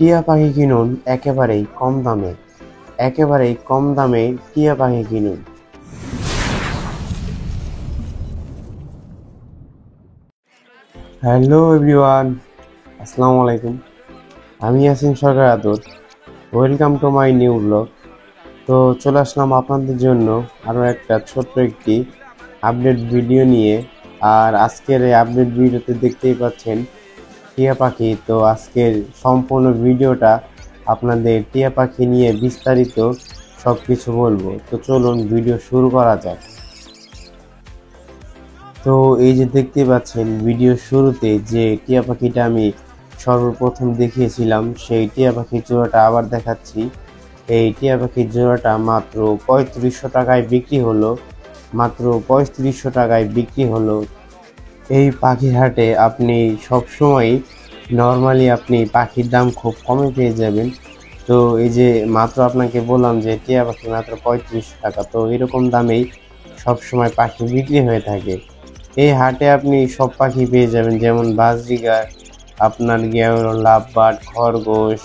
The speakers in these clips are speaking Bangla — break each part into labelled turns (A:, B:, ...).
A: টিয়া পাখি কিনুন একেবারেই কম দামে। একেবারেই কম দামে টিয়া পাখি কিনুন। হ্যালো এভরিওয়ান, আসসালামু আলাইকুম। আমি ইয়াসিন সরকার আদর। Welcome to my new blog. তো চলে আসলাম আপনাদের জন্য আরও একটা ছোট্ট একটি আপডেট ভিডিও নিয়ে। আর আজকের এই আপডেট ভিডিওতে দেখতেই পাচ্ছেন টিয়া পাখি। তো আজকের সম্পূর্ণ ভিডিওটা আপনাদের টিয়া পাখি নিয়ে বিস্তারিত সব কিছু বলবো। তো চলুন ভিডিও শুরু করা যাক। তো এই যে দেখতে পাচ্ছেন ভিডিও শুরুতে যে টিয়া পাখিটা আমি সর্বপ্রথম দেখিয়েছিলাম, সেই টিয়া পাখির জোড়াটা আবার দেখাচ্ছি। এই টিয়া পাখির জোড়াটা মাত্র 3500 টাকায় বিক্রি হলো। মাত্র 3500 টাকায় বিক্রি হলো। এই পাখির হাটে আপনি সবসময় নর্মালি আপনি পাখির দাম খুব কমে পেয়ে যাবেন। তো এই যে মাত্র আপনাকে বললাম যে টিয়া পাখি মাত্র 3500 টাকা, তো এরকম দামেই সবসময় পাখি বিক্রি হয়ে থাকে। এই হাটে আপনি সব পাখি পেয়ে যাবেন, যেমন বাজরিগার, আপনার গিয়ে হলো লাভবার্ড, খরগোশ,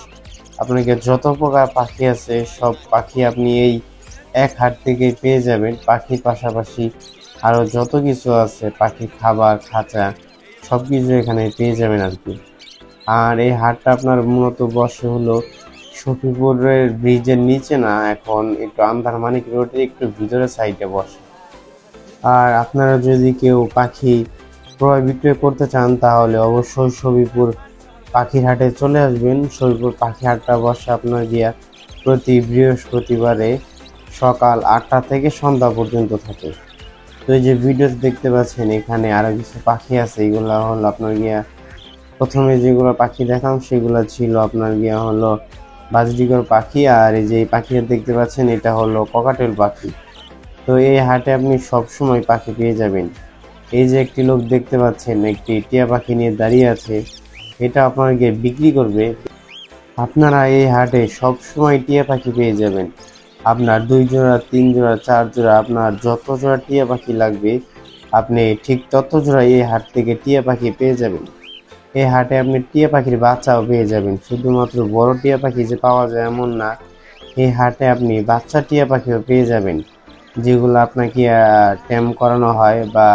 A: আপনাকে যত প্রকার পাখি আছে সব পাখি আপনি এই এক হাট থেকে পেয়ে যাবেন। পাখির পাশাপাশি আরও যত কিছু আছে, পাখির খাবার, খাঁচা, সব কিছু এখানে পেয়ে যাবেন আর কি। আর এই হাটটা আপনার মূলত বসে হলো শফিপুরের ব্রিজের নিচে না, এখন একটু আন্দারমানিক রোডের একটু ভিতরের সাইডে বসে। আর আপনারা যদি কেউ পাখি ক্রয় বিক্রয় করতে চান তাহলে অবশ্যই শফিপুর পাখির হাটে চলে আসবেন। শফিপুর পাখি হাটটা বসে আপনার গিয়া প্রতি বৃহস্পতিবারে সকাল 8টা থেকে সন্ধ্যা পর্যন্ত থাকে। তো এই যে ভিডিও দেখতে পাচ্ছেন এখানে আরো কিছু পাখি আছে, এগুলো হলো আপনার গিয়া প্রথমে যেগুলো পাখি দেখাম সেগুলো ছিল আপনার গিয়া হলো বাজরিগর পাখি। আর এই যে পাখিটা দেখতে পাচ্ছেন এটা হলো ককাটেল পাখি। তো এই হাটে আপনি সব সময় পাখি পেয়ে যাবেন। এই যে একটি লোক দেখতে পাচ্ছেন একটি টিয়া পাখি নিয়ে দাঁড়িয়ে আছে, এটা আপনাকে বিক্রি করবে। আপনারা এই হাটে সব সময় টিয়া পাখি পেয়ে যাবেন। আপনার 2 জোড়া, 3 জোড়া, 4 জোড়া, আপনার যত জোড়া টিয়া পাখি লাগবে আপনি ঠিক তত জোড়া এই হাট থেকে টিয়া পাখি পেয়ে যাবেন। এই হাটে আপনি টিয়া পাখির বাচ্চাও পেয়ে যাবেন। শুধুমাত্র বড় টিয়া পাখি যে পাওয়া যায় এমন না, এই হাটে আপনি বাচ্চা টিয়া পাখিও পেয়ে যাবেন, যেগুলো আপনাকে ট্যাম করানো হয় বা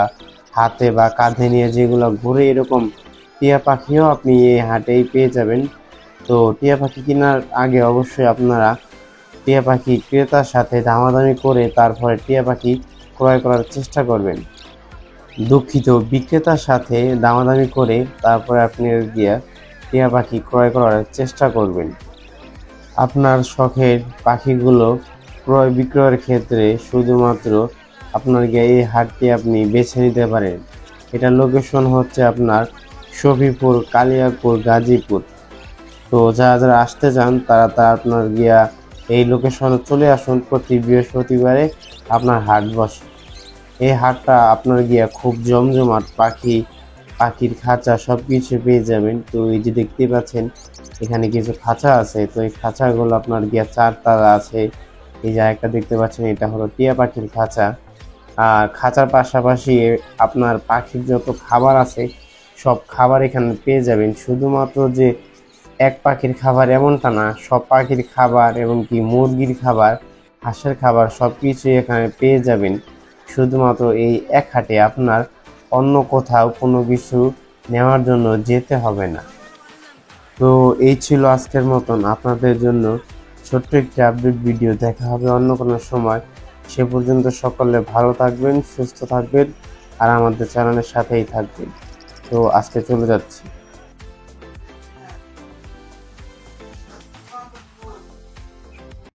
A: হাতে বা কাঁধে নিয়ে যেগুলো ঘুরে, এরকম টিয়া পাখিও আপনি এই হাটেই পেয়ে যাবেন। তো টিয়া পাখি কেনার আগে অবশ্যই আপনারা টিয়া পাখি ক্রেতার সাথে দামাদামি করে তারপরে টিয়া পাখি ক্রয় করার চেষ্টা করবেন। দুঃখিত, বিক্রেতার সাথে দামাদামি করে তারপরে আপনি গিয়া টিয়া পাখি ক্রয় করার চেষ্টা করবেন। আপনার শখের পাখিগুলো ক্রয় বিক্রয়ের ক্ষেত্রে শুধুমাত্র আপনার গিয়ে এই হাটটি আপনি বেছে নিতে পারেন। এটা লোকেশন হচ্ছে আপনার শফিপুর, কালিয়াপুর, গাজীপুর। তো যারা যারা আসতে চান তারা আপনার গিয়া এই লোকেশনে চলে আসুন। প্রতি বৃহস্পতিবারে আপনার হাট বসে। এই হাটটা আপনার গিয়া খুব জমজমাট, পাখির খাঁচা সব কিছু পেয়ে যাবেন। তো এই যে দেখতে পাচ্ছেন এখানে কিছু খাঁচা আছে, তো এই খাঁচাগুলো আপনার গিয়া 4 তালা আছে। এই যে একটা দেখতে পাচ্ছেন এটা হলো টিয়া পাখির খাঁচা। আর খাঁচার পাশাপাশি আপনার পাখির যত খাবার আছে সব খাবার এখানে পেয়ে যাবেন। শুধুমাত্র যে এক পাখির খাবার এমনটা না, সব পাখির খাবার এবং কি মুরগির খাবার, হাঁসের খাবার সব কিছুই এখানে পেয়ে যাবেন। শুধুমাত্র এই এক হাটে, আপনার অন্য কোথাও কোনো কিছু নেওয়ার জন্য যেতে হবে না। তো এই ছিল আজকের মতন আপনাদের জন্য ছোট্ট একটি আপডেট ভিডিও। দেখা হবে অন্য কোনো সময়। সে পর্যন্ত সকলে ভালো থাকবেন, সুস্থ থাকবেন আর আমাদের চ্যানেলের সাথেই থাকবেন। তো আজকে চলে যাচ্ছি।